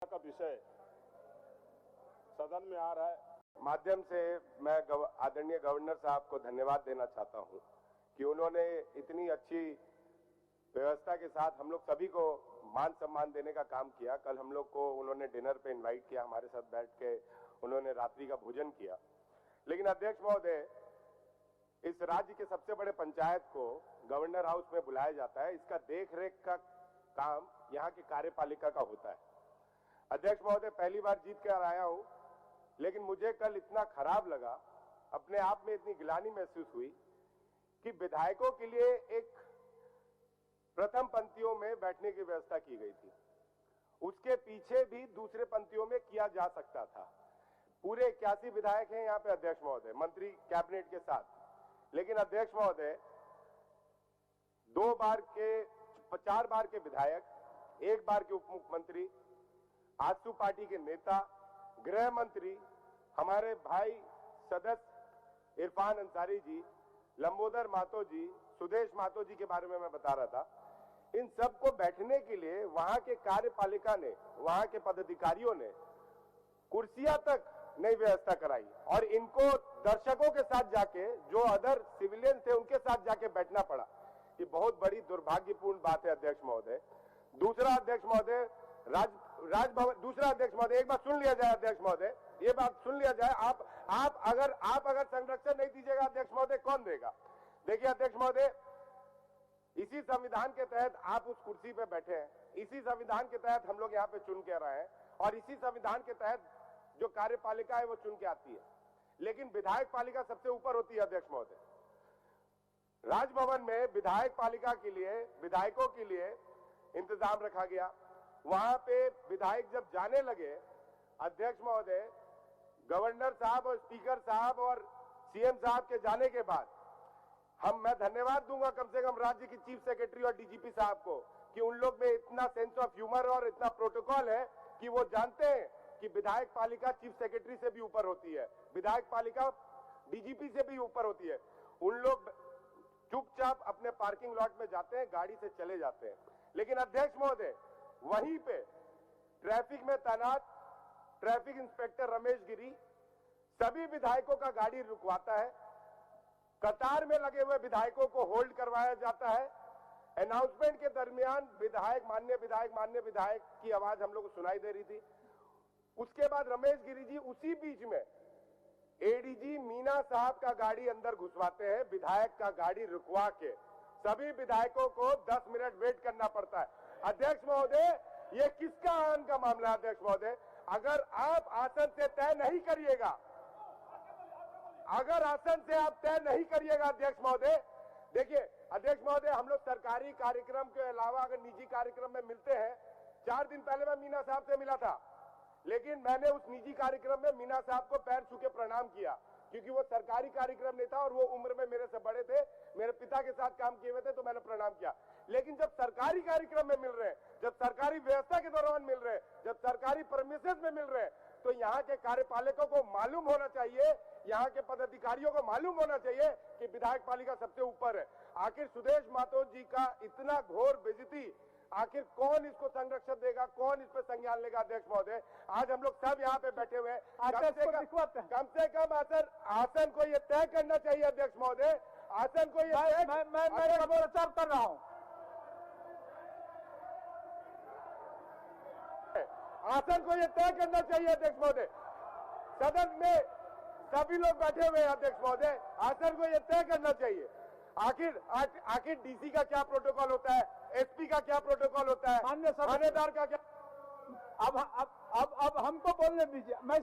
का विषय सदन में आ रहा है। माध्यम से मैं आदरणीय गवर्नर साहब को धन्यवाद देना चाहता हूं कि उन्होंने इतनी अच्छी व्यवस्था के साथ हम लोग सभी को मान सम्मान देने का काम किया। कल हम लोग को उन्होंने डिनर पे इनवाइट किया, हमारे साथ बैठ के उन्होंने रात्रि का भोजन किया। लेकिन अध्यक्ष महोदय, इस राज्य के सबसे बड़े पंचायत को गवर्नर हाउस में बुलाया जाता है, इसका देखरेख का काम यहाँ की कार्यपालिका का होता है। अध्यक्ष महोदय, पहली बार जीत कर आया हूं, लेकिन मुझे कल इतना खराब लगा, अपने आप में इतनी गिलानी महसूस हुई कि विधायकों के लिए एक प्रथम पंक्तियों में बैठने की व्यवस्था की गई थी, उसके पीछे भी दूसरे पंक्तियों में किया जा सकता था। पूरे 81 विधायक हैं यहाँ पे अध्यक्ष महोदय, मंत्री कैबिनेट के साथ। लेकिन अध्यक्ष महोदय, 4 बार के विधायक, 1 बार के उप मुख्यमंत्री, आजसू पार्टी के नेता, गृह मंत्री, हमारे भाई सदस्य इरफान अंसारी जी, लंबोदर महतो जी, सुदेश महतो जी के बारे में मैं बता रहा था, इन सबको बैठने के लिए वहां के कार्यपालिका ने, वहां के पदाधिकारियों ने कुर्सियां तक नई व्यवस्था कराई और इनको दर्शकों के साथ जाके, जो अदर सिविलियन थे उनके साथ जाके बैठना पड़ा। ये बहुत बड़ी दुर्भाग्यपूर्ण बात है अध्यक्ष महोदय। दूसरा अध्यक्ष महोदय, राजभवन, दूसरा अध्यक्ष महोदय, एक बात सुन लिया जाए अध्यक्ष महोदय, ये बात सुन लिया जाए। आप अगर संरक्षण नहीं दीजिएगा अध्यक्ष महोदय, कौन देगा? देखिए अध्यक्ष महोदय, इसी संविधान के तहत आप उस कुर्सी पे बैठे हैं, इसी संविधान के तहत हम लोग यहाँ पे चुन के रहे हैं और इसी संविधान के तहत जो कार्यपालिका है वो चुन के आती है। लेकिन विधायक पालिका सबसे ऊपर होती है अध्यक्ष महोदय। राजभवन में विधायक पालिका के लिए, विधायकों के लिए इंतजाम रखा गया। वहां पे विधायक जब जाने लगे, अध्यक्ष महोदय, गवर्नर साहब और स्पीकर साहब और सीएम साहब के जाने के बाद मैं धन्यवाद दूंगा कम से कम राज्य की चीफ सेक्रेटरी और डीजीपी साहब को कि उन लोग में इतना सेंस ऑफ ह्यूमर और इतना प्रोटोकॉल है कि वो जानते हैं कि विधायक पालिका चीफ सेक्रेटरी से भी ऊपर होती है, विधायक पालिका डीजीपी से भी ऊपर होती है। उन लोग चुपचाप अपने पार्किंग लॉट में जाते हैं, गाड़ी से चले जाते हैं। लेकिन अध्यक्ष महोदय, वहीं पे ट्रैफिक में तैनात ट्रैफिक इंस्पेक्टर रमेश गिरी सभी विधायकों का गाड़ी रुकवाता है, कतार में लगे हुए विधायकों को होल्ड करवाया जाता है। अनाउंसमेंट के दरमियान माननीय विधायक की आवाज हम लोग को सुनाई दे रही थी। उसके बाद रमेश गिरी जी उसी बीच में एडीजी मीना साहब का गाड़ी अंदर घुसवाते हैं, विधायक का गाड़ी रुकवा के सभी विधायकों को 10 मिनट वेट करना पड़ता है। अध्यक्ष महोदय, ये किसका आन का मामला है अध्यक्ष महोदय? अगर आप आसन से तय नहीं करिएगा, अध्यक्ष महोदय, देखिए अध्यक्ष महोदय, हम लोग सरकारी कार्यक्रम के अलावा अगर निजी कार्यक्रम में मिलते हैं, 4 दिन पहले मैं मीना साहब से मिला था, लेकिन मैंने उस निजी कार्यक्रम में मीना साहब को पैर छू के प्रणाम किया, क्योंकि वो सरकारी कार्यक्रम नहीं था और वो उम्र में मेरे से बड़े थे, मेरे पिता के साथ काम किए हुए थे, तो मैंने प्रणाम किया। लेकिन जब सरकारी कार्यक्रम में मिल रहे हैं, जब सरकारी व्यवस्था के दौरान मिल रहे हैं, जब सरकारी परमिशन में मिल रहे हैं, तो यहाँ के कार्यपालिकों को मालूम होना चाहिए, यहाँ के पदाधिकारियों को मालूम होना चाहिए कि विधायक पालिका सबसे ऊपर है। आखिर सुदेश महतो जी का इतना घोर बेइज्जती, आखिर कौन इसको संरक्षण देगा, कौन इस पर संज्ञान लेगा? अध्यक्ष महोदय, आज हम लोग सब यहाँ पे बैठे हुए हैं, कम से कम आसन को ये तय करना चाहिए अध्यक्ष महोदय, आसन को ये मैं प्रचार कर रहा हूँ, आसन को ये तय करना चाहिए अध्यक्ष महोदय। सदन में सभी लोग बैठे हुए हैं अध्यक्ष महोदय, आसन को ये तय करना चाहिए। आखिर डीसी का क्या प्रोटोकॉल होता है, एसपी का क्या प्रोटोकॉल होता है, थानेदार का क्या? अब हमको बोलने दीजिए। मैं